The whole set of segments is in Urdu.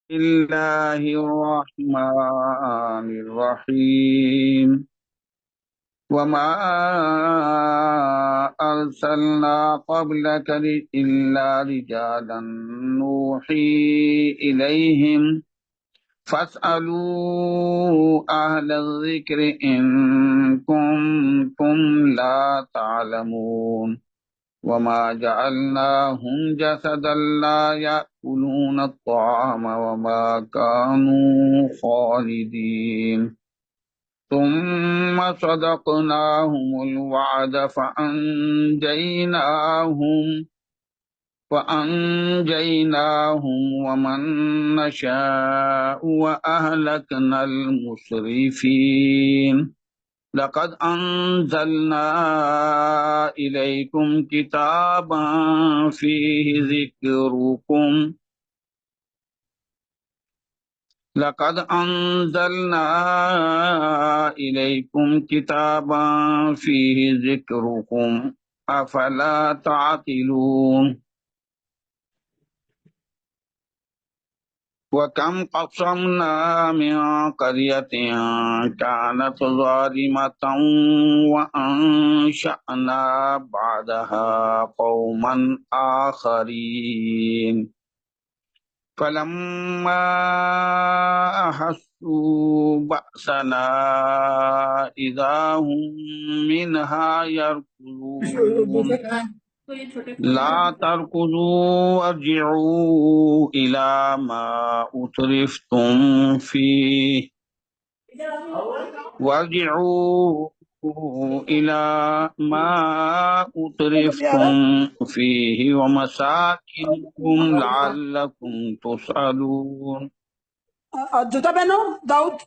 الله الرحمن الرحيم وما أرسلنا قبلك إلا رجالا نوحي إليهم فاسألوا أهل الذكر إن كنتم لا تعلمون وما جعلناهم جسدا لا يأكلون الطعام وما كانوا خالدين ثم صدقناهم الوعد فأنجيناهم ومن نشاء وأهلكنا المسرفين لقد أنزلنا إليكم كتابا فيه ذكركم لقد أنزلنا إليكم كتابا فيه ذكركم أفلا تعقلون وكم قصمنا من قرية كانت ظالمة وأنشأنا بعدها قوما آخرين فلما أحسوا بأسنا إذا هم منها يركضون لا تركضوا وارجعوا إلى ما أترفتم فيه وارجعوا إلى ما أترفتم فيه ومساكنكم لعلكم تسألون جوتا پہنو داؤد.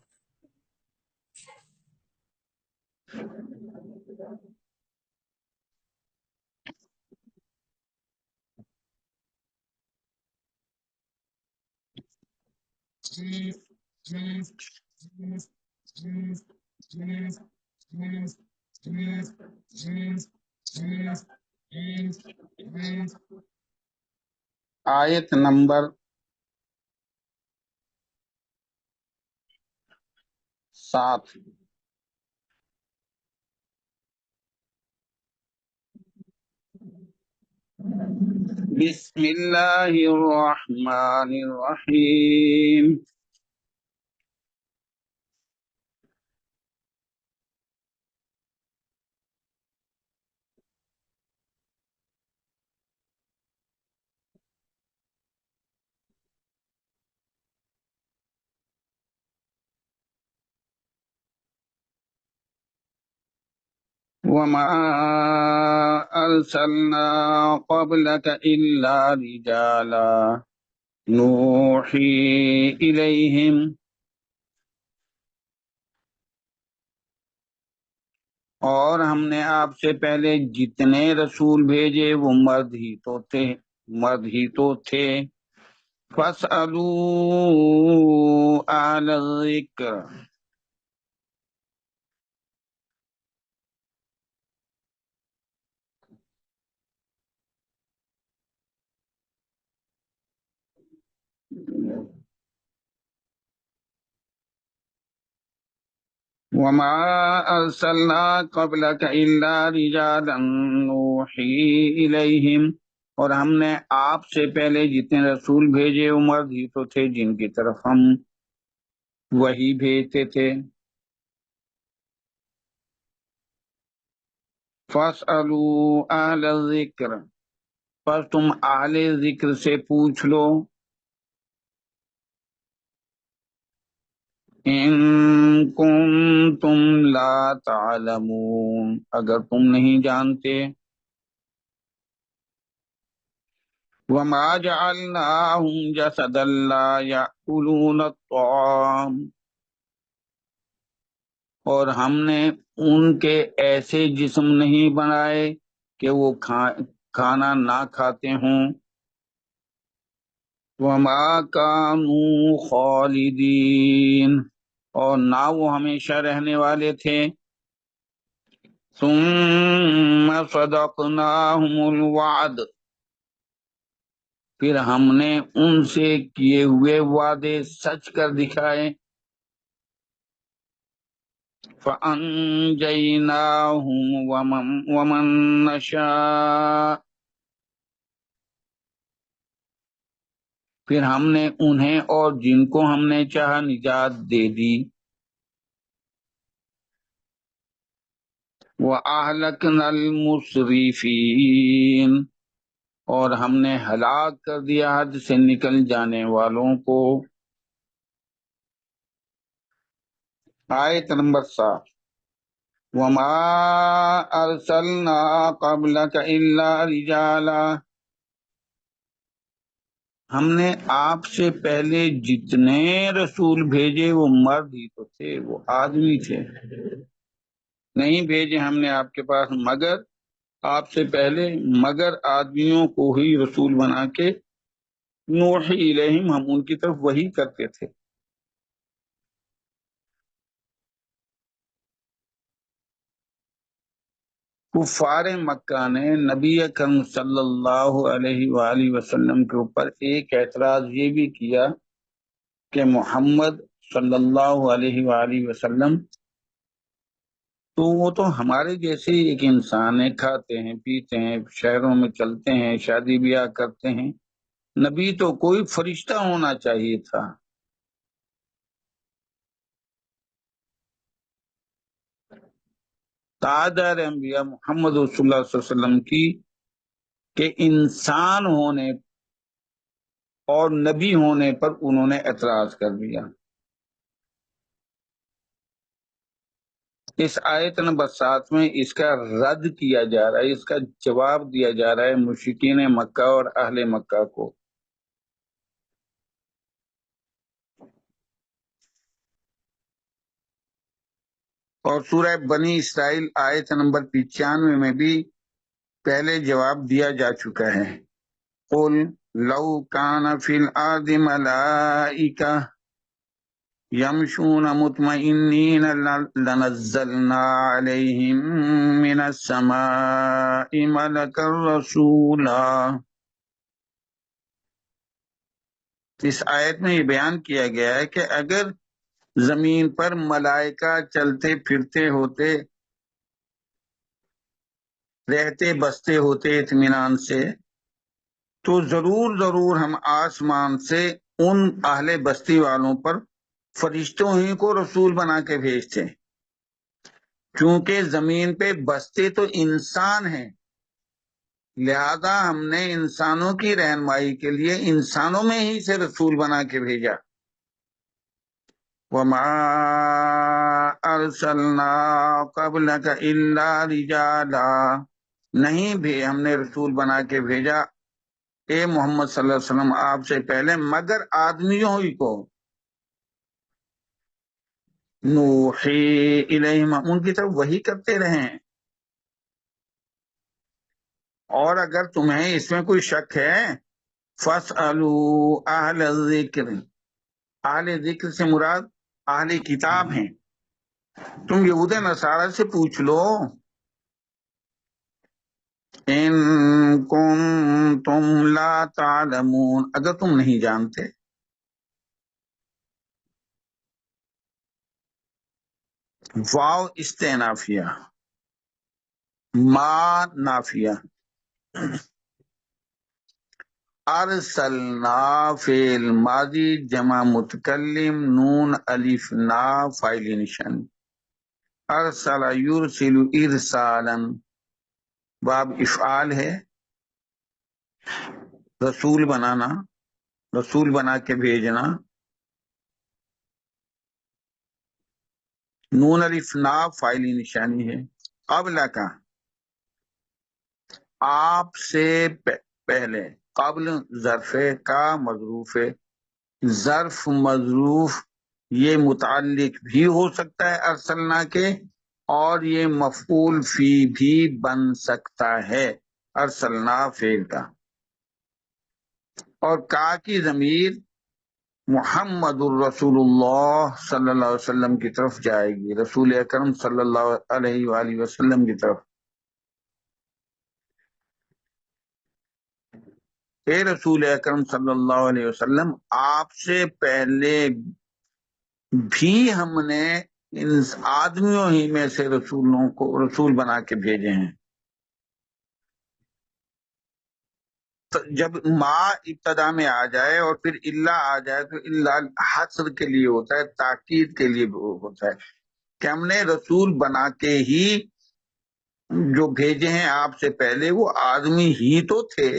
آیت نمبر 7. بسم اللہ الرحمن الرحیم وما أرسلنا قبلك إلا رجالا نوحي إليهم اور ہم نے آپ سے پہلے جتنے رسول بھیجے وہ مرد ہی تو تھے فَاسْأَلُوا أَهْلَ الذِّكْرِ وَمَا أَرْسَلْنَا قَبْلَكَ إِلَّا رِجَالًا نُوحِي إِلَيْهِمْ اور ہم نے آپ سے پہلے جتنے رسول بھیجے وہ مرد ہی تو تھے جن کی طرف ہم وہی بھیجتے تھے فَاسْأَلُوا أَهْلَ الذِّكْرِ پس تم اہل ذکر سے پوچھ لو ان کنتم لا تعلمون اگر تم نہیں جانتے وما جعلناهم جسدا لا يأكلون الطعام اور ہم نے ان کے ایسے جسم نہیں بنائے کہ وہ کھانا نہ کھاتے ہوں وما كانوا خالدین اور نہ وہ ہمیشہ رہنے والے تھے ثم صدقناهم الوعد پھر ہم نے ان سے کیے ہوئے وعدے سچ کر دکھائے. فَأَنجَيْنَاهُمْ وَمَن نَّشَاءُ، پھر ہم نے انہیں اور جن کو ہم نے چاہا نجات دے دی. وَأَهْلَكْنَا الْمُسْرِفِينَ، اور ہم نے ہلاک کر دیا حد سے نکل جانے والوں کو. آیت نمبر 7. وَمَا أَرْسَلْنَا قَبْلَكَ إِلَّا رِجَالًا، ہم نے آپ سے پہلے جتنے رسول بھیجے وہ مرد ہی تو تھے، وہ آدمی تھے. نہیں بھیجے ہم نے آپ کے پاس مگر آپ سے پہلے مگر آدمیوں کو ہی رسول بنا کے نوحی الیہم، ہم ان کی طرف وحی کرتے تھے. کفار مکہ نے نبی اکرم صلی اللہ علیہ وآلہ وسلم کے اوپر ایک اعتراض یہ بھی کیا کہ محمد صلی اللہ علیہ وآلہ وسلم تو وہ تو ہمارے جیسے ایک انسان ہے، کھاتے ہیں پیتے ہیں، شہروں میں چلتے ہیں، شادی بیاہ کرتے ہیں، نبی تو کوئی فرشتہ ہونا چاہیے تھا. تاجدار انبیاء محمد رسول اللہ صلی اللہ علیہ وسلم کی کہ انسان ہونے اور نبی ہونے پر انہوں نے اعتراض کر دیا. اس آیت نمبر 7 میں اس کا رد کیا جا رہا ہے، اس کا جواب دیا جا رہا ہے مشرکین مکہ اور اہل مکہ کو. اور سورہ بنی اسرائیل آیت نمبر 95 میں بھی پہلے جواب دیا جا چکا ہے. قل لو کان فی الارض ملائکہ یمشون مطمئنین لنزلنا علیہم من السماء ملکا رسولا. اس آیت میں یہ بیان کیا گیا ہے کہ اگر زمین پر ملائکہ چلتے پھرتے ہوتے، رہتے بستے ہوتے اطمینان سے، تو ضرور ضرور ہم آسمان سے ان اہل بستی والوں پر فرشتوں ہی کو رسول بنا کے بھیجتے. چونکہ زمین پہ بستے تو انسان ہیں، لہذا ہم نے انسانوں کی رہنمائی کے لیے انسانوں میں ہی سے رسول بنا کے بھیجا. وَمَا أَرْسَلْنَا قَبْلَكَ إِلَّا رِجَالًا، نہیں بھی ہم نے رسول بنا کے بھیجا اے محمد صلی اللہ علیہ وسلم آپ سے پہلے مگر آدمیوں ہی کو. نوحی الیہم، ان کی طرف وحی کرتے رہے ہیں. اور اگر تمہیں اس میں کوئی شک ہے فَاسْأَلُوا أَهْلَ الذِّكْرِ، اہل ذکر سے مراد اہل کتاب ہیں، تم یہود نصارہ سے پوچھ لو. ان کنتم لا تعلمون، اگر تم نہیں جانتے. واو استئنافیہ، ما نافیہ. ارسلنا فعل ماضی جمع متکلم نون الف نا فاعل نشانی. ارسل یرسل ارسالا باب افعال ہے، رسول بنانا، رسول بنا کے بھیجنا. نون الف نا فاعل نشانی ہے. قبل کا آپ سے پہلے، قبل ظرف کا مظروف ہے. ظرف مظروف یہ متعلق بھی ہو سکتا ہے ارسلنا کے، اور یہ مفعول فی بھی بن سکتا ہے ارسلنا فعل کا. اور کا کی ضمیر محمد الرسول اللہ صلی اللہ علیہ وسلم کی طرف جائے گی، رسول اکرم صلی اللہ علیہ وآلہ وسلم کی طرف. اے رسول اکرم صلی اللہ علیہ وسلم، آپ سے پہلے بھی ہم نے ان آدمیوں ہی میں سے رسولوں کو رسول بنا کے بھیجے ہیں. جب ما ابتدا میں آ جائے اور پھر اللہ آ جائے تو اللہ حصر کے لیے ہوتا ہے، تاکید کے لیے ہوتا ہے کہ ہم نے رسول بنا کے ہی جو بھیجے ہیں آپ سے پہلے وہ آدمی ہی تو تھے.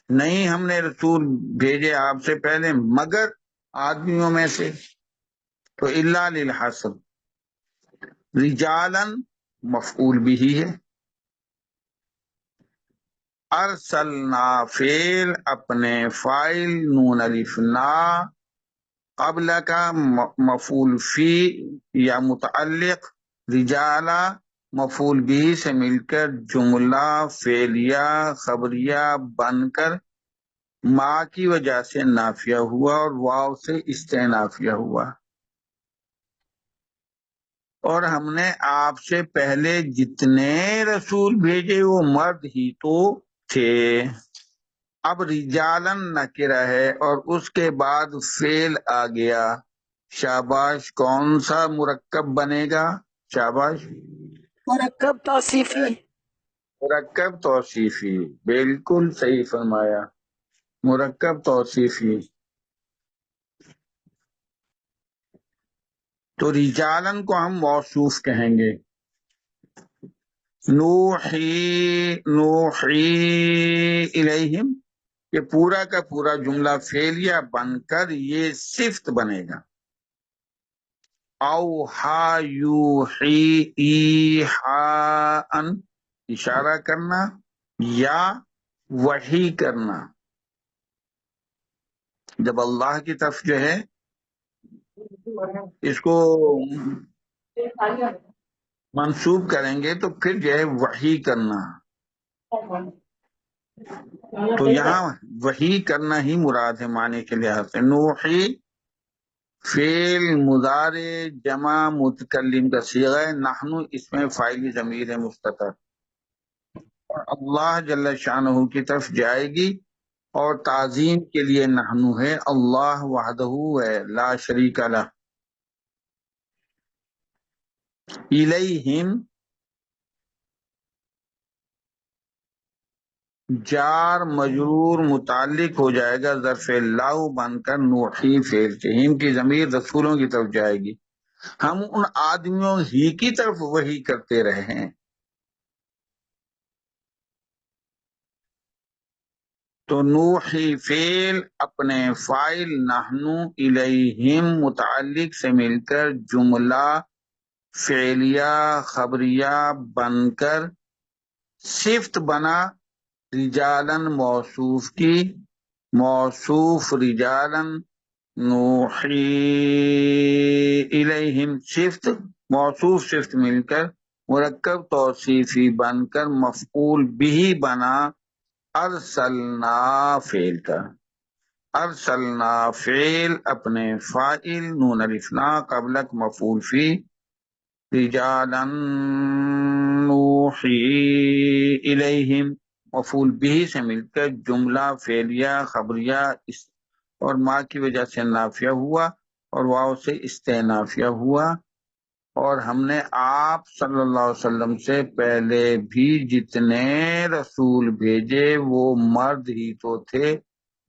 نہیں ہم نے رسول بھیجے آپ سے پہلے مگر آدمیوں میں سے. تو اللہ للحصر، رجالن مفعول بھی ہے، ارسلنا فعل اپنے فاعل نون الف نا، قبل کا مفعول فی یا متعلق، رجالا مفعول بھی سے مل کر جملہ فعلیہ خبریہ بن کر ما کی وجہ سے نافیہ ہوا اور واو سے استئنافیہ ہوا. اور ہم نے آپ سے پہلے جتنے رسول بھیجے وہ مرد ہی تو تھے. اب رجالن نکرہ ہے اور اس کے بعد فعل آ گیا. شاباش، کون سا مرکب بنے گا؟ شاباش، مرکب توصیفی. مرکب توصیفی، بالکل صحیح فرمایا، مرکب توصیفی. تو رجالن کو ہم موصوف کہیں گے. نوحی الیہم، یہ پورا کا پورا جملہ فعلیہ بن کر یہ صفت بنے گا. اوحا یوحی ایحاءن، اشارہ کرنا یا وحی کرنا. جب اللہ کی طرف جو ہے اس کو منسوب کریں گے تو پھر جو ہے وحی کرنا. تو یہاں وحی کرنا ہی مراد ہے معنی کے لحاظ سے. نوحی فعل مضارع جمع متکلم کا صیغہ ہے، نحنو اس میں فاعل ضمیر ہے مستتر، اور اللہ جل شانہ کی طرف جائے گی اور تعظیم کے لیے نحنو ہے. اللہ وحدہ ہے، لا شریک لہ. الیہم جار مجرور متعلق ہو جائے گا ظرف اللہ بن کر نوحی فعل سے، ہم کی ضمیر رسولوں کی طرف جائے گی. ہم ان آدمیوں ہی کی طرف وحی کرتے رہے ہیں. تو نوحی فعل اپنے فاعل نحنو الیہم متعلق سے مل کر جملہ فعلیہ خبریہ بن کر صفت بنا رجالن موصوف کی. موصوف رجالن، نوحی الیہم صفت، موصوف صفت مل کر مرکب توصیفی بن کر مفعول بھی بنا ارسلنا فعل کا. ارسلنا فعل اپنے فاعل نون الف نا قبلک مفعول فی، رجالن نوحی الیہم مفعول بھی سے مل کر جملہ فعلیہ خبریہ اور ما کی وجہ سے نافیہ ہوا اور واو سے استئنافیہ ہوا. اور ہم نے آپ صلی اللہ علیہ وسلم سے پہلے بھی جتنے رسول بھیجے وہ مرد ہی تو تھے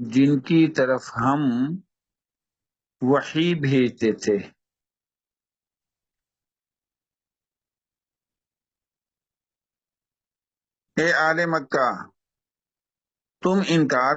جن کی طرف ہم وحی بھیجتے تھے. اے آل مکہ، تم انکار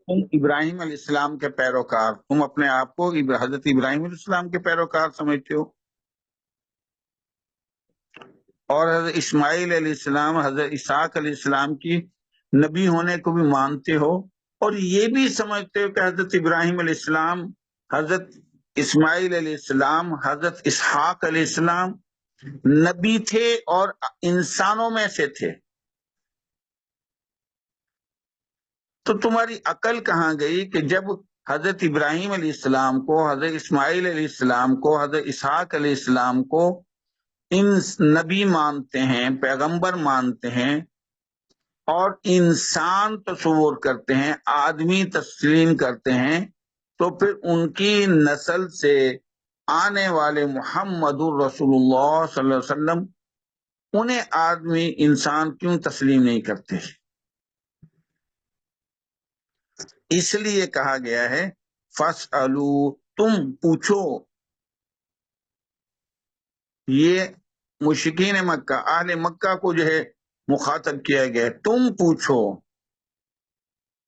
تم ابراہیم علیہ السلام کے پیروکار، تم اپنے آپ کو حضرت ابراہیم علیہ السلام کے پیروکار سمجھتے ہو، اور حضرت اسماعیل علیہ السلام حضرت اسحاق علیہ السلام کی نبی ہونے کو بھی مانتے ہو، اور یہ بھی سمجھتے ہو کہ حضرت ابراہیم علیہ السلام، حضرت اسماعیل علیہ السلام، حضرت اسحاق علیہ السلام نبی تھے اور انسانوں میں سے تھے، تو تمہاری عقل کہاں گئی کہ جب حضرت ابراہیم علیہ السلام کو، حضرت اسماعیل علیہ السلام کو، حضرت اسحاق علیہ السلام کو ان نبی مانتے ہیں، پیغمبر مانتے ہیں، اور انسان تصور کرتے ہیں، آدمی تسلیم کرتے ہیں، تو پھر ان کی نسل سے آنے والے محمد الرسول اللہ صلی اللہ علیہ وسلم انہیں آدمی انسان کیوں تسلیم نہیں کرتے؟ اس لیے کہا گیا ہے فَاسْأَلُوا، تم پوچھو. یہ مشرکین مکہ، اہل مکہ کو جو ہے مخاطب کیا گیا ہے، تم پوچھو،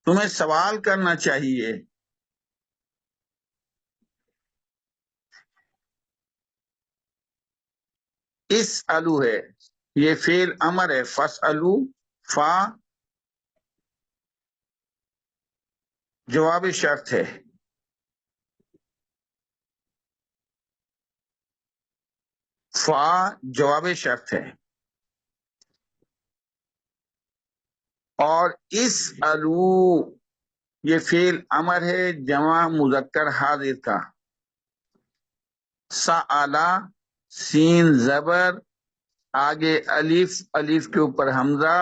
تمہیں سوال کرنا چاہیے. اسألو ہے، یہ فعل امر ہے، فاسألو، فا جواب شرط ہے، فا جواب شرط ہے، اور اسألو یہ فعل امر ہے جمع مذکر حاضر کا. سألا سین زبر، آگے الف، الف کے اوپر حمزہ،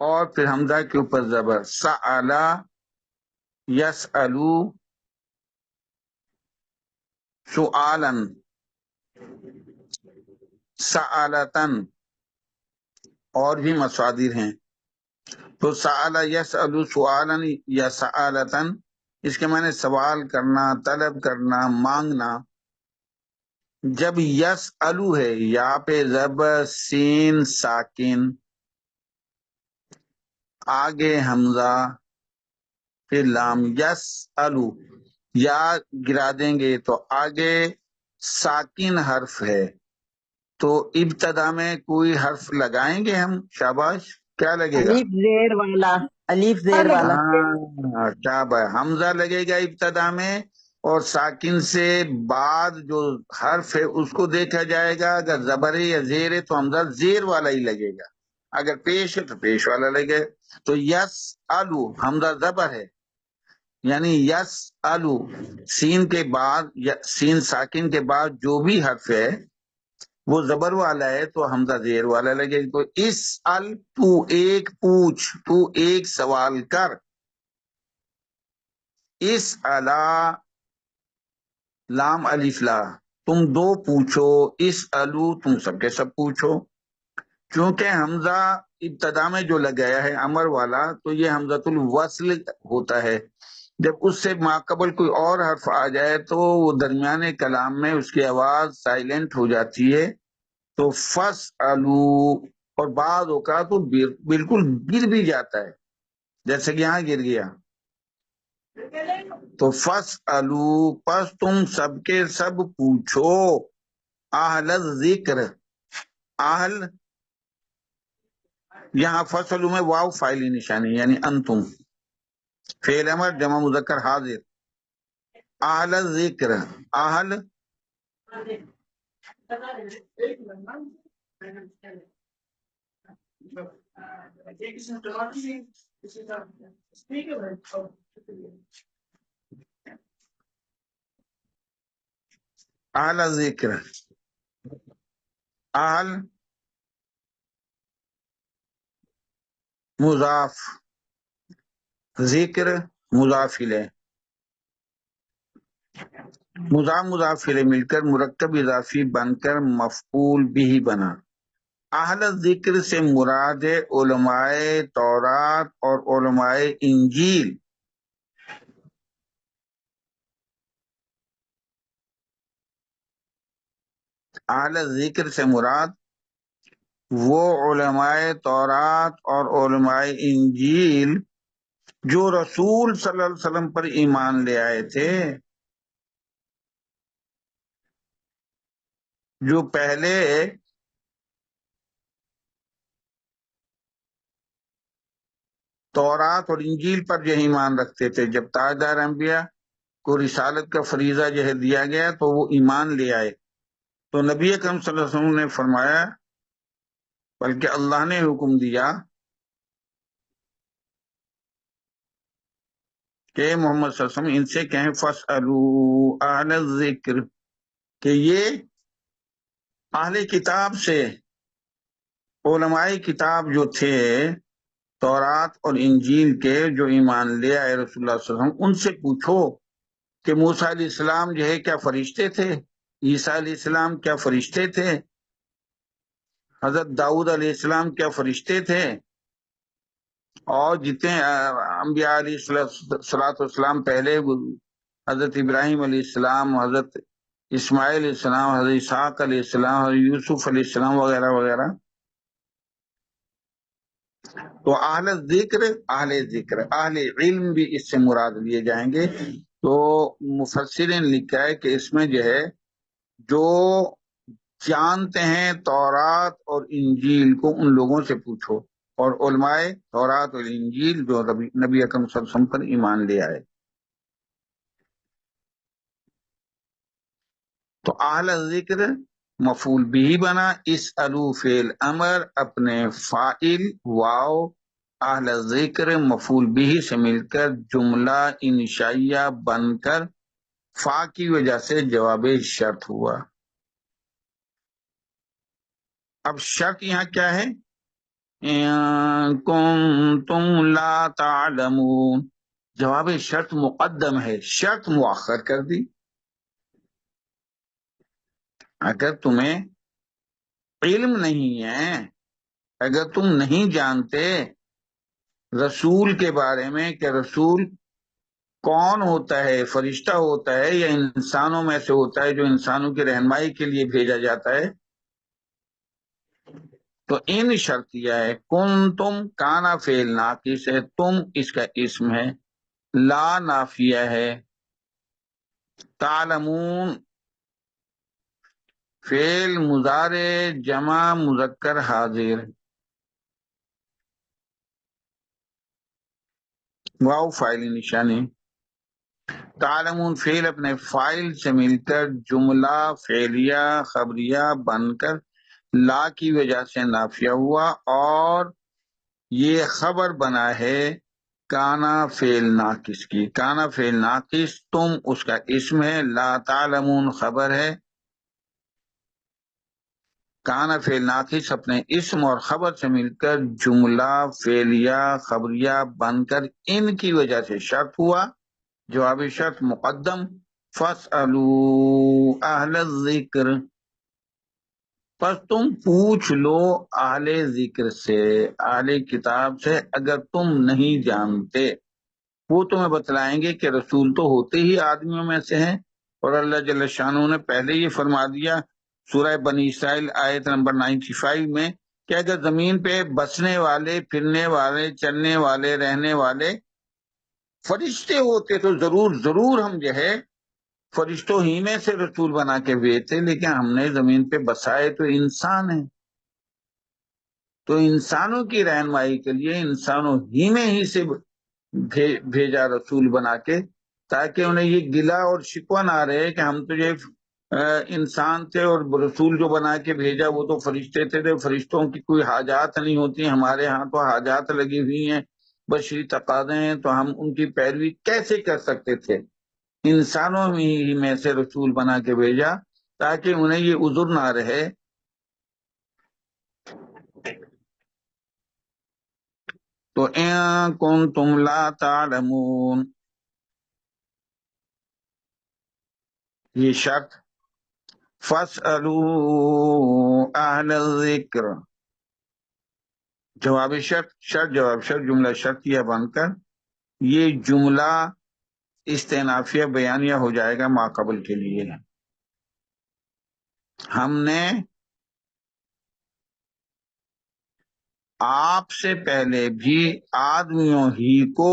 اور پھر حمزہ کے اوپر زبر. سألا یسألو سؤالن، سألتن، اور بھی مصادر ہیں. تو سألا یسألو سؤالن یا سألتن، اس کے معنی سوال کرنا، طلب کرنا، مانگنا. جب یسألو ہے، یہاں پہ زبر، سین ساکن، آگے حمزہ، پھر لام. یسألو یا گرا دیں گے تو آگے ساکن حرف ہے، تو ابتدا میں کوئی حرف لگائیں گے ہم؟ شاباش، کیا لگے گا؟ الف زیر والا، الف زیر والا. ہاں شاباش، حمزہ لگے گا ابتدا میں، اور ساکن سے بعد جو حرف ہے اس کو دیکھا جائے گا. اگر زبر ہے یا زیر ہے تو حمزہ زیر والا ہی لگے گا، اگر پیش ہے تو پیش والا لگے. تو یس الو حمزہ زبر ہے، یعنی یس الو سین کے بعد، سین ساکن کے بعد جو بھی حرف ہے وہ زبر والا ہے تو حمزہ زیر والا لگے. تو اس ال، تو ایک پوچھ، تو ایک سوال کر. اس الا لام الف لا، تم دو پوچھو. اس الو تم سب کے سب پوچھو. چونکہ حمزہ ابتدا میں جو لگایا ہے امر والا، تو یہ حمزۃ الوصل ہوتا ہے. جب اس سے ماقبل کوئی اور حرف آ جائے تو وہ درمیانے کلام میں اس کی آواز سائلنٹ ہو جاتی ہے. تو فَاسْأَلُو، اور بعض اوقات تو بالکل گر بھی جاتا ہے، جیسے کہ یہاں گر گیا. تو فَاسْأَلُو، پس تم سب کے سب پوچھو. اہل الذکر، اہل یہاں فَاسْأَلُو میں واو فاعلی نشانی، یعنی انتم، فعل امر جمع مذکر حاضر. اہل الذکر، اہل اہل ذکر، اہل مضاف، ذکر مضاف الیہ، مضاف الیہ مل کر مرکب اضافی بن کر مفعول بھی بنا. اہل ذکر سے مراد ہے علماء تورات اور علماء انجیل. اہل ذکر سے مراد وہ علماء تورات اور علماء انجیل جو رسول صلی اللہ علیہ وسلم پر ایمان لے آئے تھے، جو پہلے تورات اور انجیل پر جو ایمان رکھتے تھے. جب تاجدار انبیاء کو رسالت کا فریضہ جو ہے دیا گیا تو وہ ایمان لے آئے. تو نبی اکرم صلی اللہ علیہ وسلم نے فرمایا، بلکہ اللہ نے حکم دیا کہ محمد صلی اللہ علیہ وسلم ان سے کہیں فَاسْأَلُوا أَهْلَ الذِّكْرِ، کہ یہ اہل کتاب سے، علماء کتاب جو تھے تورات اور انجیل کے، جو ایمان لے آئے رسول اللہ صلی اللہ علیہ وسلم، ان سے پوچھو کہ موسیٰ علیہ السلام جو ہے کیا فرشتے تھے، عیسیٰ علیہ السلام کیا فرشتے تھے، حضرت داؤد علیہ السلام کیا فرشتے تھے، اور جتنے انبیاء علیہ الصلوۃ والسلام پہلے، حضرت ابراہیم علیہ السلام، حضرت اسماعیل علیہ السلام، حضرت اسحاق علیہ السلام، حضرت یوسف علیہ السلام وغیرہ وغیرہ. تو اہل ذکر، اہل علم بھی اس سے مراد لیے جائیں گے. تو مفسرین نے لکھا ہے کہ اس میں جو ہے، جو جانتے ہیں تورات اور انجیل کو، ان لوگوں سے پوچھو، اور علماء تورات اور انجیل جو نبی اکرم صلی اللہ علیہ وسلم پر ایمان لے آئے. تو اہل ذکر مفعول بھی بنا، اسألو فعل امر اپنے فاعل واو، اہل ذکر مفعول بھی سے مل کر جملہ انشائیہ بن کر فا کی وجہ سے جواب شرط ہوا. اب شرط یہاں کیا ہے؟ ان کنتم لا تعلمون، جواب شرط مقدم ہے، شرط مؤخر کر دی. اگر تمہیں علم نہیں ہے، اگر تم نہیں جانتے رسول کے بارے میں کہ رسول کون ہوتا ہے، فرشتہ ہوتا ہے یا انسانوں میں سے ہوتا ہے جو انسانوں کی رہنمائی کے لیے بھیجا جاتا ہے، تو ان شرطیہ ہے. کن تم کانا فعل ناقص ہے، تم اس کا اسم ہے، لا نافیہ ہے، تعلمون فعل مضارع جمع مذکر حاضر، واو فاعل نشانی، تعلمون فعل اپنے فاعل سے مل کر جملہ فعلیہ خبریہ بن کر لا کی وجہ سے نافیہ ہوا، اور یہ خبر بنا ہے کانا فعل ناقص کی. کانا فعل ناقص تم اس کا اسم ہے، لا تعلمون خبر ہے. کانا فعل ناقص اپنے اسم اور خبر سے مل کر جملہ فعلیہ خبریہ بن کر ان کی وجہ سے شرط ہوا، جواب شرط مقدم. فَاسْأَلُوا أَهْلَ الذِّكْرِ، پس تم پوچھ لو اہل ذکر سے، اہل کتاب سے، اگر تم نہیں جانتے. وہ تمہیں بتلائیں گے کہ رسول تو ہوتے ہی آدمیوں میں سے ہیں، اور اللہ جل شانہ نے پہلے یہ فرما دیا سورہ بنی اسرائیل آیت نمبر 95 میں کہ اگر زمین پہ بسنے والے، پھرنے والے، چلنے والے، رہنے والے فرشتے ہوتے تو ضرور ہم جو ہے فرشتوں ہی میں سے رسول بنا کے بھیجتے، لیکن ہم نے زمین پہ بسائے تو انسان ہیں، تو انسانوں کی رہنمائی کے لیے انسانوں ہی میں ہی سے بھیجا رسول بنا کے، تاکہ انہیں یہ گلہ اور شکوہ نہ رہے کہ ہم تو یہ انسان تھے اور رسول جو بنا کے بھیجا وہ تو فرشتے تھے، فرشتوں کی کوئی حاجات نہیں ہوتی، ہمارے ہاں تو حاجات لگی ہوئی ہیں، بشری تقاضے ہیں، تو ہم ان کی پیروی کیسے کر سکتے تھے. انسانوں ہی میں سے رسول بنا کے بھیجا تاکہ انہیں یہ عذر نہ رہے. تو ان کنتم لا تعلمون، یہ شرط. فَاسْأَلُوا أَهْلَ الذِّكْرِ، جواب شرط، جواب شرط جملہ شرطیہ بن کر یہ جملہ استئنافیہ بیانیہ ہو جائے گا ماقبل کے لیے. ہم نے آپ سے پہلے بھی آدمیوں ہی کو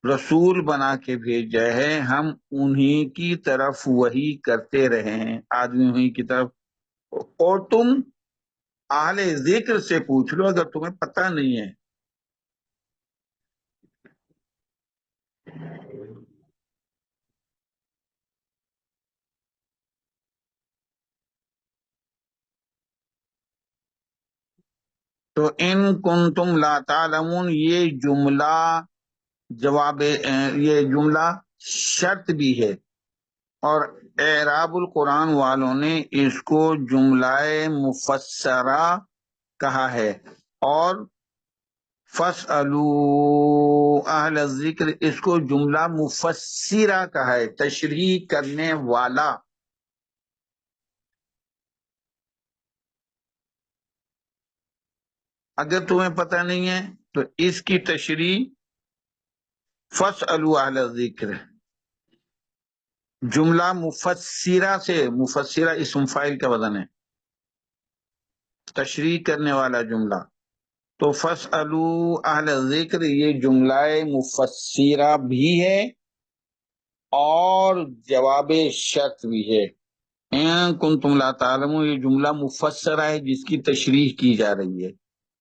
رسول بنا کے بھیجا ہے، ہم انہی کی طرف وحی کرتے رہے ہیں، آدمیوں ہی کی طرف. اور تم اہل ذکر سے پوچھ لو اگر تمہیں پتہ نہیں ہے. تو ان کنتم لا تعلمون یہ جملہ شرط بھی ہے، اور اعراب القرآن والوں نے اس کو جملہ مفسرہ کہا ہے، اور فَاسْأَلُوا اہل الذکر اس کو جملہ مفسرہ کہا ہے، تشریح کرنے والا۔ اگر تمہیں پتہ نہیں ہے تو اس کی تشریح فَاسْأَلُوا اہل الذکر، جملہ مفسرہ سے، مفسرہ اسم فاعل کا وزن ہے، تشریح کرنے والا جملہ۔ تو فَاسْأَلُوا اہل الذکر یہ جملہ مفسرہ بھی ہے اور جواب شرط بھی ہے۔ ان کنتم لا تعلمون یہ جملہ مفسرہ ہے جس کی تشریح کی جا رہی ہے،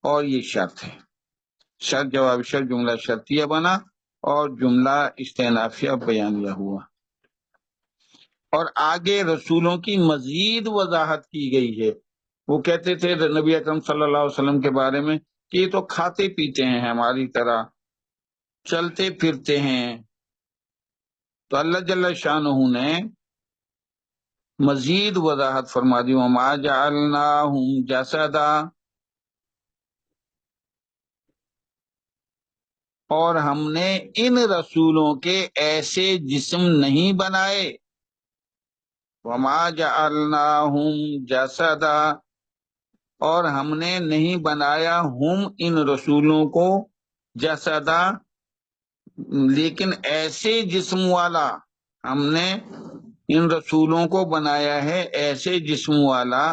اور یہ شرط ہے، شرط جواب شرط جملہ شرطیہ بنا اور جملہ استئنافیہ بیانیہ ہوا۔ اور آگے رسولوں کی مزید وضاحت کی گئی ہے۔ وہ کہتے تھے نبی اکرم صلی اللہ علیہ وسلم کے بارے میں کہ یہ تو کھاتے پیتے ہیں ہماری طرح، چلتے پھرتے ہیں، تو اللہ جل شانہ نے مزید وضاحت فرما دی، وَمَا جَعَلْنَاهُمْ جَسَدًا، اور ہم نے ان رسولوں کے ایسے جسم نہیں بنائے، وَمَا جَعَلْنَاهُمْ جَسَدًا، اور ہم نے نہیں بنایا ہم ان رسولوں کو جسدا، لیکن ایسے جسم والا، ہم نے ان رسولوں کو بنایا ہے ایسے جسم والا،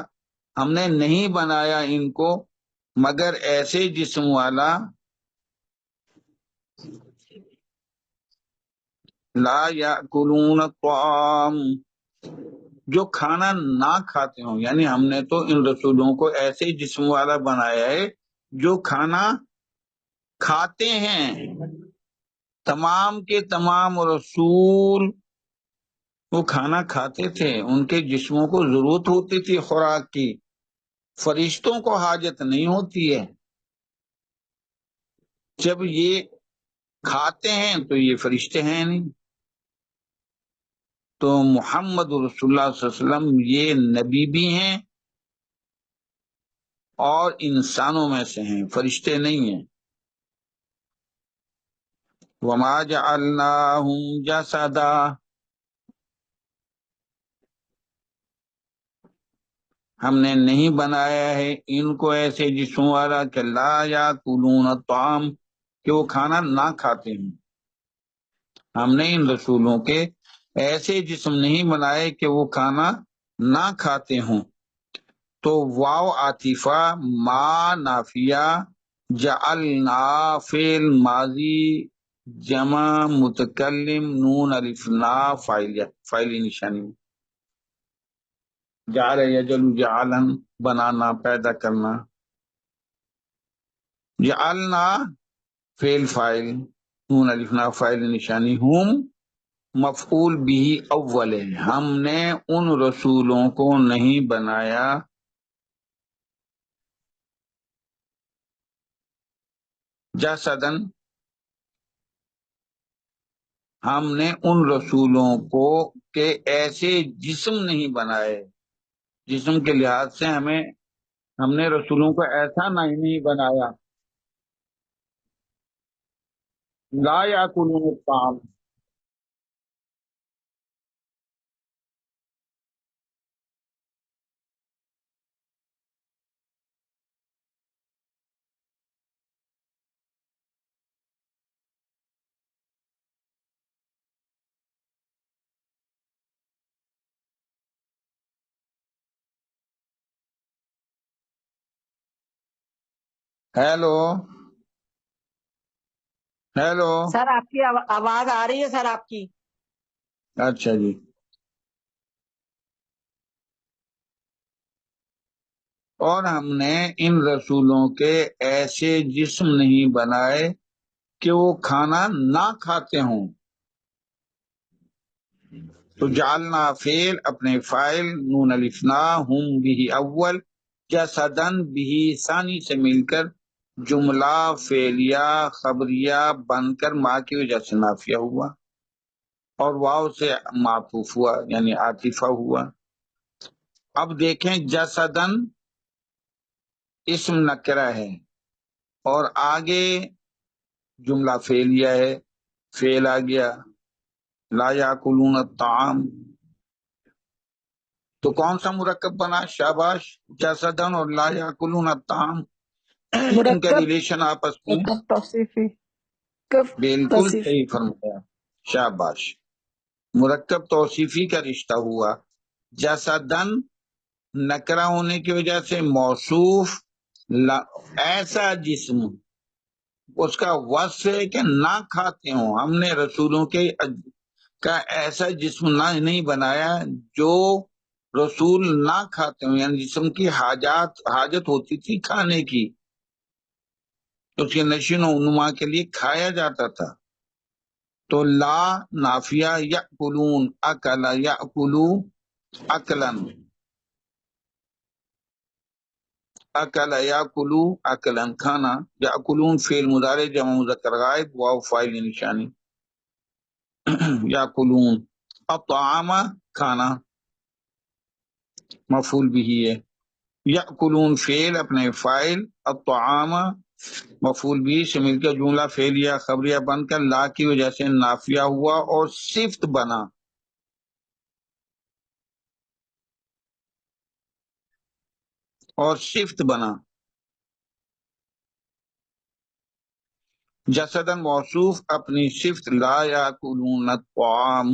ہم نے نہیں بنایا ان کو مگر ایسے جسم والا، لا یاکلون الطعام، جو کھانا نہ کھاتے ہوں، یعنی ہم نے تو ان رسولوں کو ایسے جسم والا بنایا ہے جو کھانا کھاتے ہیں۔ تمام کے تمام رسول وہ کھانا کھاتے تھے، ان کے جسموں کو ضرورت ہوتی تھی خوراک کی، فرشتوں کو حاجت نہیں ہوتی ہے۔ جب یہ کھاتے ہیں تو یہ فرشتے ہیں نہیں، تو محمد رسول اللہ صلی اللہ علیہ وسلم یہ نبی بھی ہیں اور انسانوں میں سے ہیں، فرشتے نہیں ہیں۔ وَمَا جَعَلْنَاهُمْ جَسَدًا، ہم نے نہیں بنایا ہے ان کو ایسے جسم والا کہ لا یاکلون الطعام، کہ وہ کھانا نہ کھاتے ہیں۔ ہم نے ان رسولوں کے ایسے جسم نہیں بنائے کہ وہ کھانا نہ کھاتے ہوں۔ تو واو عاطفہ ما نافیہ، جعلنا فعل ماضی جمع متکلم نون الف نا فاعلی نشانی، جعل یجعل جعلن بنانا پیدا کرنا، جعلنا فعل فاعل نون الف نا فاعل نشانی، ہم مفعول بھی اول ہے، ہم نے ان رسولوں کو نہیں بنایا جسدن، ہم نے ان رسولوں کو کہ ایسے جسم نہیں بنائے، جسم کے لحاظ سے ہم نے رسولوں کو ایسا نہیں بنایا، لا یاکلون الطعام۔ ہیلو ہیلو، سر آپ کی آواز آ رہی ہے سر آپ کی؟ اچھا جی۔ اور ہم نے ان رسولوں کے ایسے جسم نہیں بنائے کہ وہ کھانا نہ کھاتے ہوں۔ تو جعلنا فعل اپنے فاعل نون الف نا ہم بھی اول جسدن بھی ثانی سے مل کر جملہ فعلیہ خبریہ بن کر ما کی وجہ سے نافیہ ہوا اور واو سے معطوف ہوا یعنی عاطفہ ہوا۔ اب دیکھیں جسدن اسم نکرہ ہے اور آگے جملہ فعلیہ ہے، فعل آ گیا لا یاکلون الطعام، تو کون سا مرکب بنا؟ شاباش، جسدن اور لا یاکلون الطعام، ان کا مرکب ریلیشن آپس میں توصیفی کب بالکل توصیف صحیح فرمایا، شاباش، مرکب توصیفی کا رشتہ ہوا۔ جسدن نکرہ ہونے کی وجہ سے موصوف ایسا جسم، اس کا وصف ہے کہ نہ کھاتے ہوں، ہم نے رسولوں کے کا ایسا جسم نہیں بنایا جو رسول نہ کھاتے ہوں، یعنی جسم کی حاجت ہوتی تھی کھانے کی، اس کے نشو و نما کے لیے کھایا جاتا تھا۔ تو لا نافیہ یأکلون اکل یأکلو اکلن، اکل یأکلو اکلن کھانا، یأکلون فعل مضارع جمع مذکر غائب واو فاعل نشانی، یأکلون الطعام کھانا مفعول بھی ہے، یأکلون فعل اپنے فاعل، الطعام مفعول بھی سے مل کر جملہ فعلیہ خبریہ بن کر لا کی وجہ سے نافیہ ہوا اور صفت بنا۔ جسدن موصوف اپنی صفت لا یاکلون الطعام،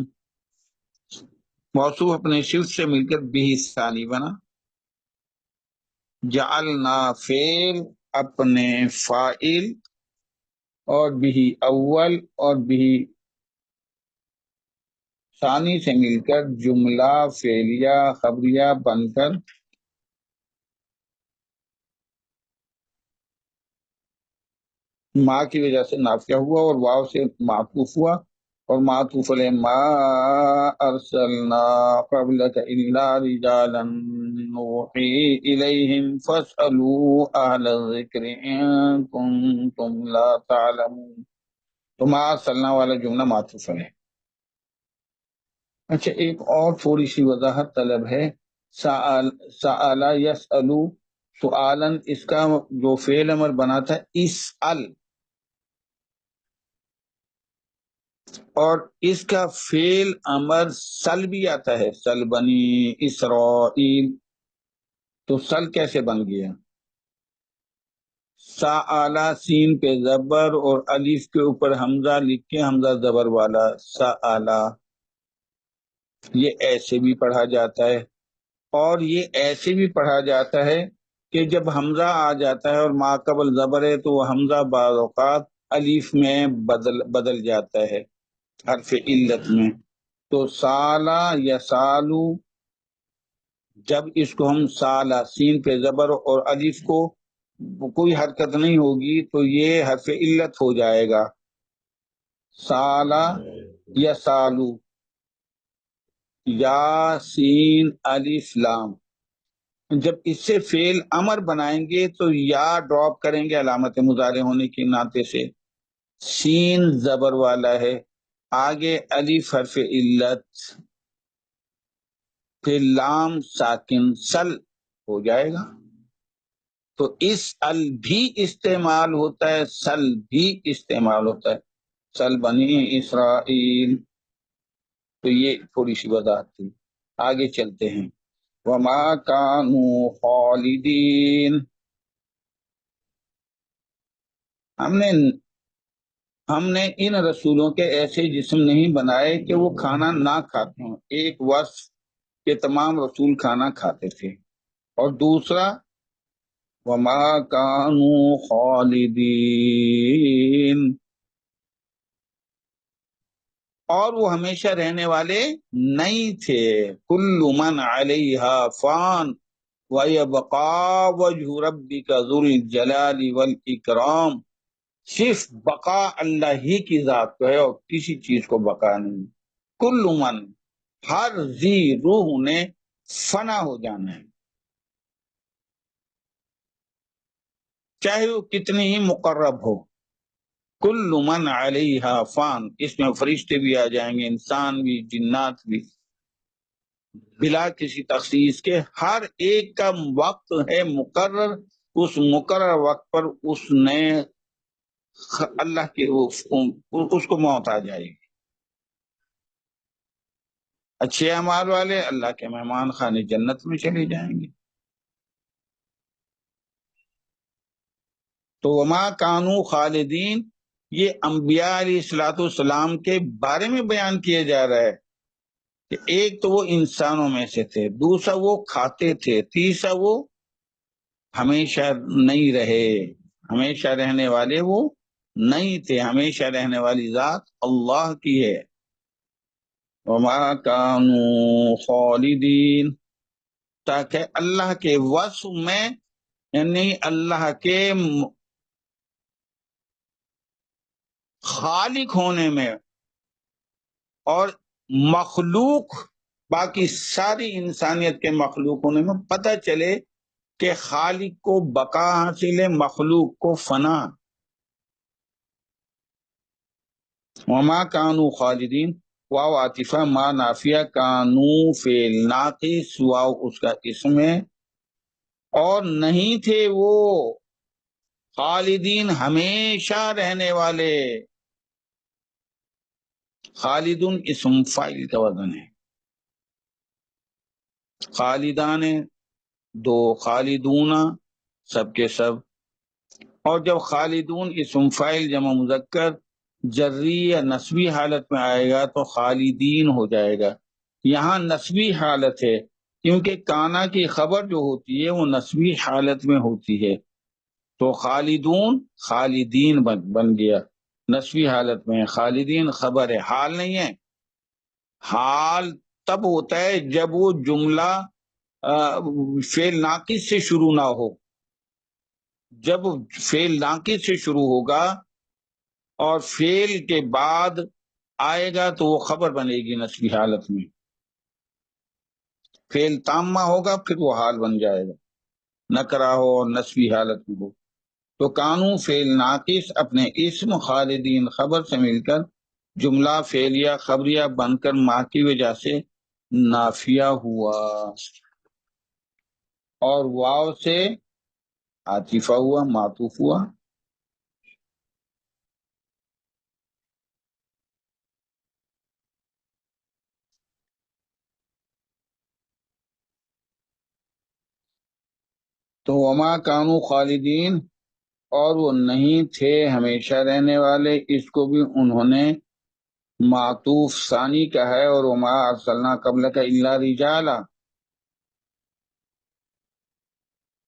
موصوف اپنی صفت سے مل کر بھی ثانی بنا۔ جعلنا فعل اپنے فاعل اور بھی اول اور بھی ثانی سے مل کر جملہ فعلیہ خبریہ بن کر ما کی وجہ سے نافیہ ہوا اور واو سے معطوف ہوا، اور معطوف علیہ ما ارسلنا قبلک الا رجالا نوحی الیہم فاسألوا اہل الذکر ان کنتم لا تعلمون، تو ما ارسلنا والا جملہ معطوف علیہ۔ اچھا، ایک اور تھوڑی سی وضاحت طلب ہے، سأل یسألو سؤالن، اس کا جو فعل امر بنا تھا اسأل، اور اس کا فعل امر سل بھی آتا ہے، سل بنی اسرائیل، تو سل کیسے بن گیا؟ سآلا سین پہ زبر اور الف کے اوپر حمزہ لکھ کے حمزہ زبر والا سآلا، یہ ایسے بھی پڑھا جاتا ہے، اور یہ ایسے بھی پڑھا جاتا ہے کہ جب حمزہ آ جاتا ہے اور ما قبل زبر ہے تو وہ حمزہ بعض اوقات الف میں بدل جاتا ہے حرف علت میں، تو سالا یا سالو، جب اس کو ہم سالا سین پہ زبر اور الف کو کوئی حرکت نہیں ہوگی تو یہ حرف علت ہو جائے گا، سالا یا سالو، یا سین الف لام، جب اس سے فعل امر بنائیں گے تو یا ڈراپ کریں گے علامت مضارع ہونے کی ناطے سے، سین زبر والا ہے، آگے الف حرف علت، پھر لام ساکن، سل ہو جائے گا، تو اس ال بھی استعمال ہوتا ہے، سل بھی استعمال ہوتا ہے، سل بنی اسرائیل، تو یہ تھوڑی سی وضاحت تھی، آگے چلتے ہیں۔ وما كانوا خالدین، ہم نے ان رسولوں کے ایسے جسم نہیں بنائے کہ وہ کھانا نہ کھاتے ہوں، ایک وصف کہ تمام رسول کھانا کھاتے تھے، اور دوسرا وما كانوا خالدین، اور وہ ہمیشہ رہنے والے نہیں تھے، کل من علیہا فان وَيَبْقَى وَجْهُ رَبِّكَ ذُو الْجَلَالِ وَالْإِكْرَامِ، صرف بقا اللہ ہی کی ذات کو ہے اور کسی چیز کو بقا نہیں، کل من، ہر ذی روح نے فنا ہو جانا ہے، چاہے وہ کتنی ہی مقرب ہو. کل من علیہا فان، اس میں فرشتے بھی آ جائیں گے، انسان بھی، جنات بھی، بلا کسی تخصیص کے. ہر ایک کا وقت ہے مقرر، اس مقرر وقت پر اس نے اللہ کے اس کو موت آ جائے گی. اچھے اعمال والے اللہ کے مہمان خانے جنت میں چلے جائیں گے. تو وما کانو خالدین، یہ انبیاء علیہ الصلوۃ والسلام کے بارے میں بیان کیا جا رہا ہے کہ ایک تو وہ انسانوں میں سے تھے، دوسرا وہ کھاتے تھے، تیسرا وہ ہمیشہ نہیں رہے. ہمیشہ رہنے والے وہ نہیں تھے، ہمیشہ رہنے والی ذات اللہ کی ہے. وما کانو خالدین، تاکہ اللہ کے وصف میں، یعنی اللہ کے خالق ہونے میں اور مخلوق، باقی ساری انسانیت کے مخلوق ہونے میں پتہ چلے کہ خالق کو بقا حاصل ہے، مخلوق کو فنا. وما کانو خالدین، واو عاطفہ، ما نافیہ، کانو فعل ناقص، واو اس کا اسم ہے. اور نہیں تھے وہ خالدین ہمیشہ رہنے والے. خالدون اسم فاعل کا وزن ہے. خالدان دو، خالدون سب کے سب. اور جب خالدون اسم فاعل جمع مذکر جری یا نسبی حالت میں آئے گا تو خالدین ہو جائے گا. یہاں نسبی حالت ہے کیونکہ کانا کی خبر جو ہوتی ہے وہ نسبی حالت میں ہوتی ہے، تو خالدون خالدین بن گیا نسبی حالت میں. خالدین خبر ہے، حال نہیں ہے. حال تب ہوتا ہے جب وہ جملہ فعل ناقص سے شروع نہ ہو. جب فعل ناقص سے شروع ہوگا اور فعل کے بعد آئے گا تو وہ خبر بنے گی نسبی حالت میں. فعل تامہ ہوگا پھر وہ حال بن جائے گا، نکرہ ہو اور نسبی حالت میں ہو. تو کانو فعل ناقص اپنے اسم خالدین خبر سے مل کر جملہ فعلیہ خبریہ بن کر ما کی وجہ سے نافیہ ہوا، اور واو سے عاطفہ ہوا، معطوف ہوا. تو وما کانو خالدین، اور وہ نہیں تھے ہمیشہ رہنے والے، اس کو بھی انہوں نے معطوف ثانی کا ہے. اور وما ارسلنا قبلک الا رجالا،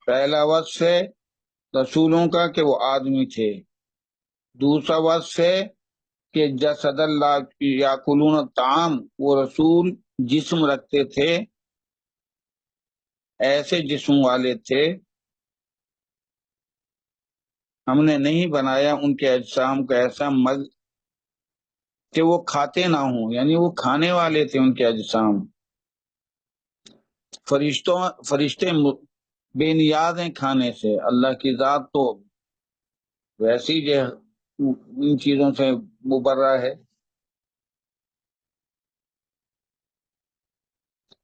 پہلا وصف ہے رسولوں کا کہ وہ آدمی تھے، دوسرا وصف ہے کہ جسد اللہ یاکلون الطعام، وہ رسول جسم رکھتے تھے، ایسے جسم والے تھے. ہم نے نہیں بنایا ان کے اجسام کو ایسا کہ وہ کھاتے نہ ہوں، یعنی وہ کھانے والے تھے ان کے اجسام. فرشتے بے نیاز ہیں کھانے سے، اللہ کی ذات تو ویسی جو ان چیزوں سے مبرہ ہے.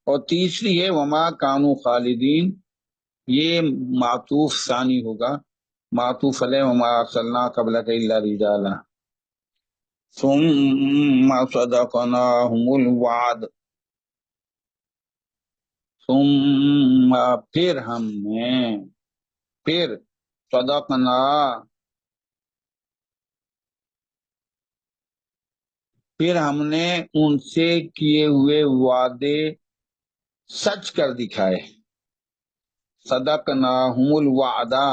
اور تیسری ہے وما کانو خالدین، یہ معطوف ثانی ہوگا، معطوف علیہ وما ارسلنا قبلک الا رجالا. ثم صدقناہم الوعد، ثم پھر ہم نے، پھر صدقنا پھر ہم نے ان سے کیے ہوئے وعدے سچ کر دکھائے. صدقناہم الوعدہ،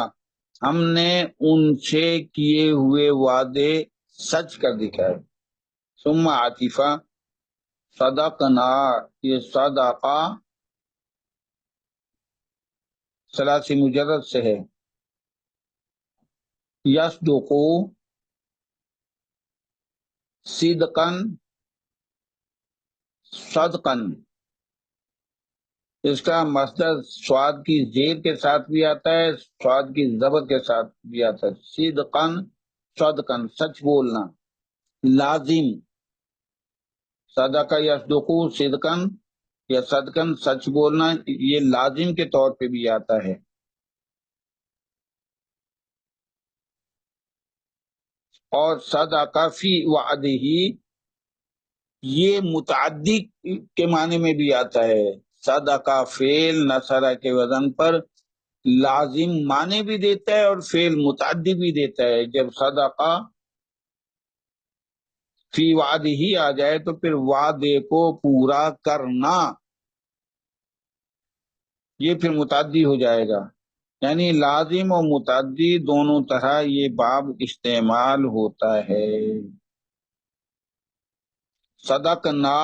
ہم نے ان سے کیے ہوئے وعدے سچ کر دکھائے. ثم عاطفہ، صدقنا یہ صدقہ ثلاثی مجرد سے ہے. یصدقو صدقن صدقن، اس کا مصدر سواد کی زیر کے ساتھ بھی آتا ہے، سواد کی زبر کے ساتھ بھی آتا ہے۔ صدقن، صدقن سچ بولنا، لازم، صدقہ یصدقو صدقن یا صدقن سچ بولنا، یہ لازم کے طور پہ بھی آتا ہے۔ اور صدقہ فی وعدہ یہ متعدی کے معنی میں بھی آتا ہے۔ صدقہ فعل نصرہ کے وزن پر لازم معنی بھی دیتا ہے اور فعل متعدی بھی دیتا ہے۔ جب صدقہ فی وعدہ ہی آ جائے تو پھر وعدے کو پورا کرنا، یہ پھر متعدی ہو جائے گا۔ یعنی لازم اور متعدی دونوں طرح یہ باب استعمال ہوتا ہے۔ صدقنا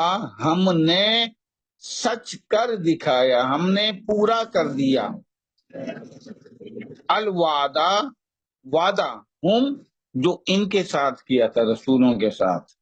ہم نے سچ کر دکھایا، ہم نے پورا کر دیا۔ الوعدہ وعدہ، ہم جو ان کے ساتھ کیا تھا، رسولوں کے ساتھ۔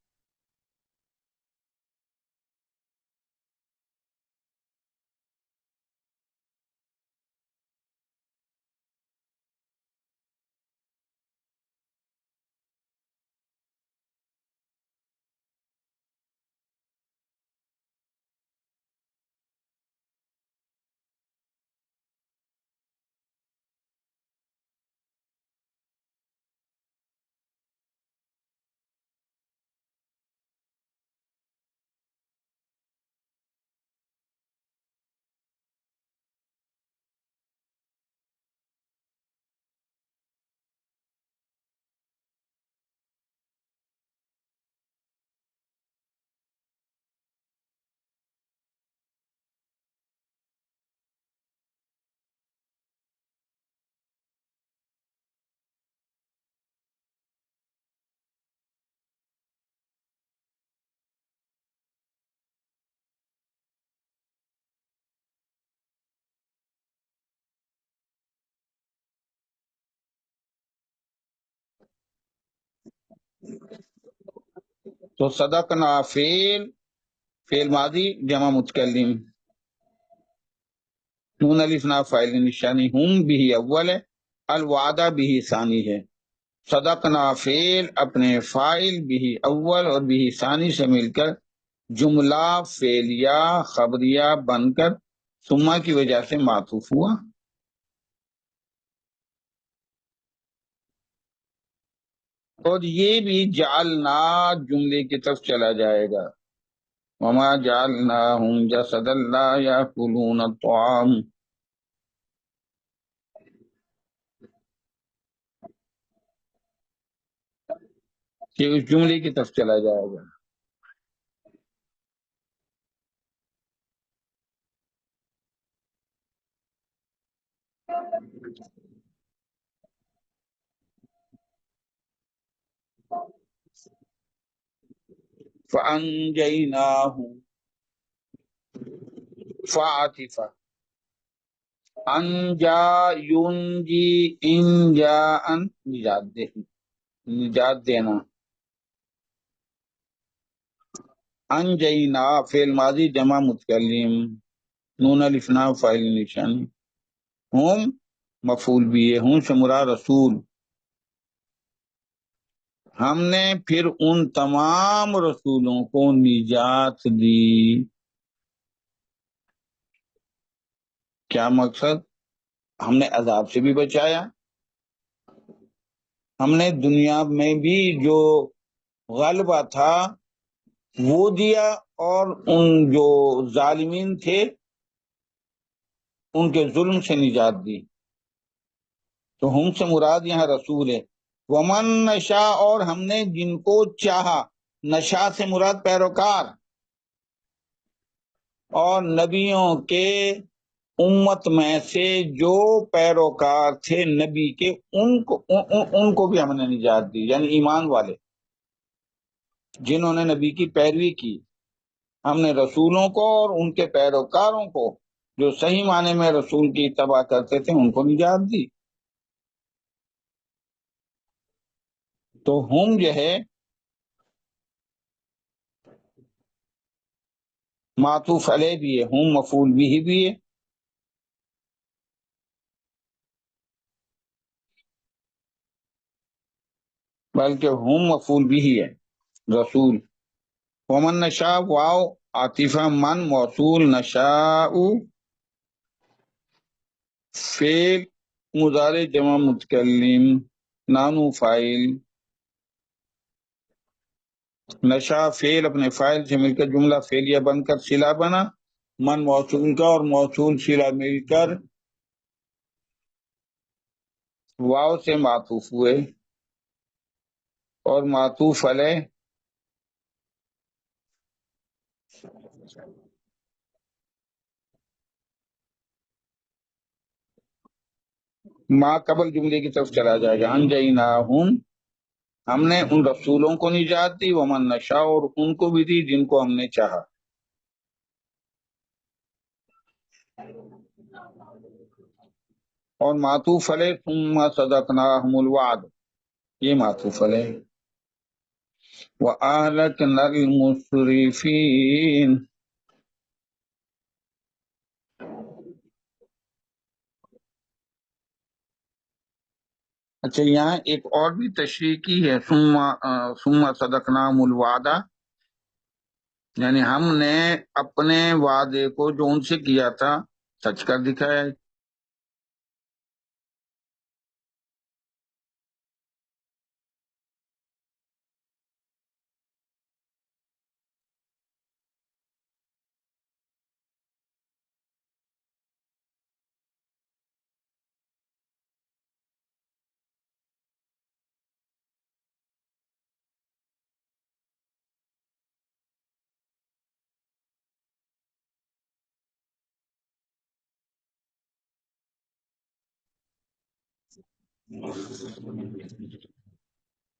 تو صدقنا فعل ماضی جمع متکلم، نون الف نا فاعل نشانی، ہم بھی اول ہے، الوعدہ بھی ثانی ہے۔ صدقنا فعل اپنے فاعل بھی اول اور بھی ثانی سے مل کر جملہ فعلیہ خبریہ بن کر ثم کی وجہ سے معطوف ہوا۔ اور یہ بھی جعلنا جملے کی طرف چلا جائے گا، وما جعلناہم جسدا لا یاکلون الطعام، کہ اس جملے کی طرف چلا جائے گا۔ فَأَنْجَيْنَاهُ فَعَاطِفَ انجا ینجی انجا ان نجات دینا۔ انجینا فعل ماضی جمع متکلم، نون الف نا فاعل نشانی، ہم مفعول بھی ہے، ہم سے مراد رسول۔ ہم نے پھر ان تمام رسولوں کو نجات دی۔ کیا مقصد؟ ہم نے عذاب سے بھی بچایا، ہم نے دنیا میں بھی جو غلبہ تھا وہ دیا، اور ان جو ظالمین تھے ان کے ظلم سے نجات دی۔ تو ہم سے مراد یہاں رسول ہے۔ ومن نشا اور ہم نے جن کو چاہا، نشا سے مراد پیروکار، اور نبیوں کے امت میں سے جو پیروکار تھے نبی کے ان کو بھی ہم نے نجات دی، یعنی ایمان والے جنہوں نے نبی کی پیروی کی، ہم نے رسولوں کو اور ان کے پیروکاروں کو جو صحیح معنی میں رسول کی اتباع کرتے تھے ان کو نجات دی۔ تو ہم جو ہے معطوف علیہ بھی ہے، ہم مفعول بھی ہے، بلکہ ہم مفعول بھی ہے رسول. ومن نشاء واو عاطفہ من موصول نشاء فعل مضارع جمع متکلم نانو فاعل. نشا فعل اپنے فاعل سے مل کر جملہ فعلیہ بن کر صلہ بنا. من موصول کا اور موصول صلہ مل کر واو سے معطوف ہوئے اور معطوف علیہ ما قبل جملے کی طرف چلا جائے گا. انجیناہم ہم نے ان رسولوں کو نجات دی. ومن نشاء اور ان کو بھی دی جن کو ہم نے چاہا. اور معطوف علیہ ثم صدقناہم الوعد یہ معطوف علیہ. وَأَهْلَكْنَا الْمُسْرِفِينَ اچھا یہاں ایک اور بھی تشریح کی ہے ثم صدقناہم الوعدہ یعنی ہم نے اپنے وعدے کو جو ان سے کیا تھا سچ کر دکھایا.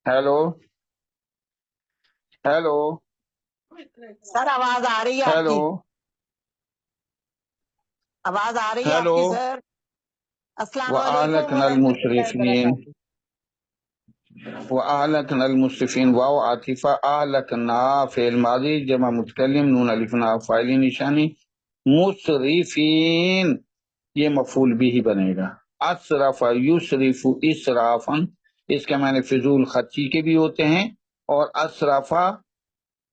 ہیلو ہیلو سر آواز آ رہی ہے آپ ہیلو کی، آواز آ رہی ہے آپ ہیلو. کی سر. السلام علیکم وَأَهْلَكْنَا ورحمۃ اللہ الْمُسْرِفِينَ وبرکاتہ. وَأَهْلَكْنَا الْمُسْرِفِينَ واو عاطفہ أَهْلَكْنَا فعل ماضی جمع متکلم نون الف نا فاعل نشانی. مسرفین یہ مفعول بھی ہی بنے گا. اسرف یسرف اسرافا اس کے معنی فضول خرچی کے بھی ہوتے ہیں اور اسرفا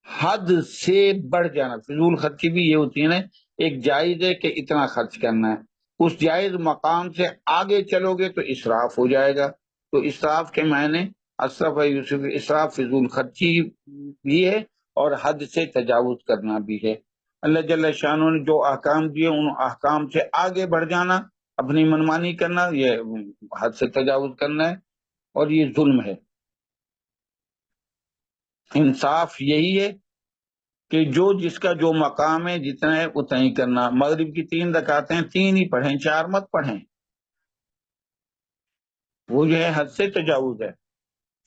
حد سے بڑھ جانا. فضول خرچی بھی یہ ہوتی ہے نا ایک جائز ہے کہ اتنا خرچ کرنا ہے اس جائز مقام سے آگے چلو گے تو اسراف ہو جائے گا. تو اسراف کے معنی اسرف یوسف اسراف فضول خرچی بھی ہے اور حد سے تجاوز کرنا بھی ہے. اللہ جل شانہ نے جو احکام دیے ان احکام سے آگے بڑھ جانا اپنی منمانی کرنا یہ حد سے تجاوز کرنا ہے اور یہ ظلم ہے. انصاف یہی ہے کہ جو جس کا جو مقام ہے جتنا ہے اتنا ہی کرنا. مغرب کی 3 رکعتیں 3 ہی پڑھیں 4 مت پڑھیں وہ جو ہے حد سے تجاوز ہے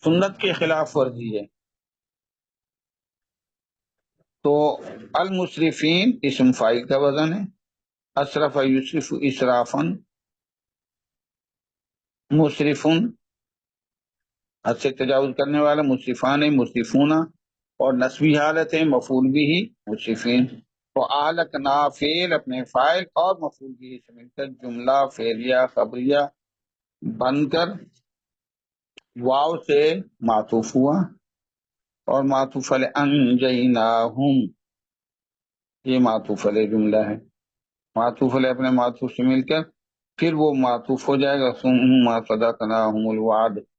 سنت کے خلاف ورزی ہے. تو المسرفین اسم فاعل کا وزن ہے. اسرف یسرف اسرافن مسرفن حد سے تجاوز کرنے والا. مسرفان مسرفون اور نسبی حالت ہے مفعول بھی ہی مسرفین. تو اہلکنا فعل اپنے فاعل اور مفعول بھی سے مل کر جملہ فعلیہ خبریہ بن کر واو سے معطوف ہوا اور معطوف علیہ انجیناہم یہ معطوف علیہ جملہ ہے. معطوف علیہ اپنے معطوف سے مل کر پھر وہ معطوف ہو جائے گا ثم صدقناہم الوعد